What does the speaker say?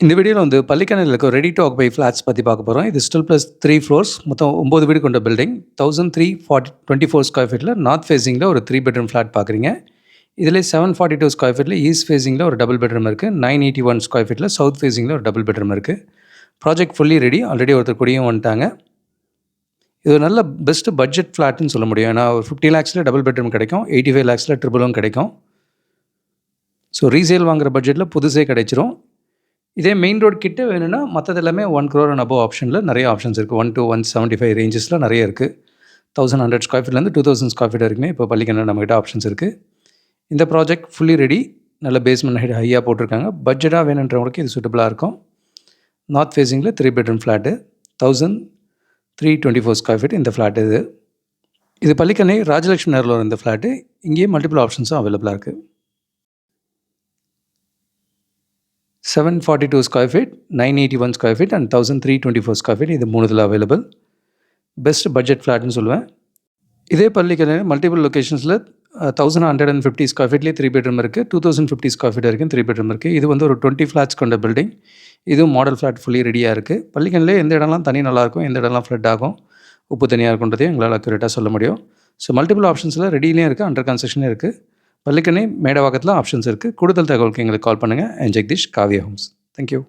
இந்த வீடியோவில் வந்து பள்ளிக்கணையில் இருக்க ரெடி டு ஆக்குபை ஃப்ளாட்ஸ் பற்றி பார்க்க போகிறோம். இது ஸ்டில் ப்ளஸ் 3 ஃப்ளோர்ஸ், மொத்தம் 9 வீடு கொண்ட பில்டிங். 1324 ஸ்கொயர் ஃபீட்டில் நார்த் ஃபேஸிங்கில் ஒரு 3 பெட்ரூம் ஃப்ளாட் பார்க்குறீங்க. இதில் 742 ஸ்கொயர் ஃபீட்டில் ஈஸ்ட் ஃபேஸிங்கில் ஒரு டபுள் பெட்ரூம் இருக்குது. 981 ஸ்கொயர் ஃபீட்டில் சவுத் ஃபேஸிங்கில் ஒரு டபுள் பெட்ரூம் இருக்குது. Project fully ready. ஆல்ரெடி ஒருத்தர் கூடயும் வந்துட்டாங்க. இது ஒரு நல்ல பெஸ்ட்டு பட்ஜெட் ஃப்ளாட்னு சொல்ல முடியும். ஏன்னா ஒரு 50 lakhsல டபுள் பெட்ரூம் கிடைக்கும், 85 lakhsல ட்ரிபிளும் கிடைக்கும். ஸோ ரீசேல் வாங்குகிற பட்ஜெட்டில் புதுசே கிடைச்சிரும். இதே மெயின் ரோட் கிட்ட வேணும்னா மற்றது எல்லாமே 1 crore and above ஆப்ஷனில் நிறைய ஆப்ஷன்ஸ் இருக்குது. 1 to 175 ரேஞ்சஸில் நிறைய இருக்குது. 1100 ஸ்கொயர் ஃபீட்லேருந்து 2000 ஸ்கொயர் ஃபீட் வரைக்குமே இப்போ பள்ளிக்கணை நம்மகிட்ட ஆப்ஷன்ஸ் இருக்குது. இந்த ப்ராஜெக்ட் ஃபுல்லி ரெடி. நல்ல பேஸ்மெண்ட் ஹைட் ஹையாக போட்டிருக்காங்க. பட்ஜெட்டாக வேணுன்றவங்களுக்கு இது சூட்டபுளாக இருக்கும். நார்த் ஃபேஸிங்கில் 3 பெட்ரூம் ஃப்ளாட்டு, 1324 ஸ்கொயர் ஃபீட் இந்த ஃப்ளாட். இது பள்ளிக்கணை ராஜலட்சுமி நகரில் வர இந்த ஃப்ளாட்டு. இங்கேயே மல்டிபிள் ஆப்ஷன்ஸும் அவைலபிளாக இருக்குது. 742 square feet, 981 square feet and 1324 square feet. இது மூணுதில் அவைலபிள். பெஸ்ட் பட்ஜெட் ஃப்ளாட்னு சொல்லுவேன். இதே பள்ளிக்கணை மல்டிபிள் லொக்கேஷன்ஸில் 1150 ஸ்கொயர் ஃபீட்லேயே 3 பெட்ரூம் இருக்குது. 2050 ஸ்கொயர் ஃபீட் வரைக்கும் 3 பெட்ரூம் இருக்குது. இது வந்து ஒரு 20 ஃப்ளாட்ஸ் கொண்ட பில்டிங். இதுவும் மாடல் ஃப்ளாட் ஃபுல்லி ரெடியாக இருக்குது. பள்ளிக்கணையிலே எந்த இடம்லாம் தண்ணி நல்லாயிருக்கும், எந்த இடம்லாம் ஃப்ளட் ஆகும், உப்பு தனியாக இருக்குன்றதையும் எங்களால் அக்யூரேட்டாக சொல்ல முடியும். ஸோ மல்டிபிள் ஆப்ஷன்ஸில் ரெடியிலையும் இருக்குது, அண்டர் கன்ஸ்ட்ரக்ஷனே இருக்குது. பள்ளிக்கணை மேடவாக்கத்தில் ஆப்ஷன்ஸ் இருக்குது. கூடுதல் தகவலுக்கு எங்களுக்கு கால் பண்ணுங்கள். ஜெகதீஷ், காவியா ஹோம்ஸ். தேங்க்யூ.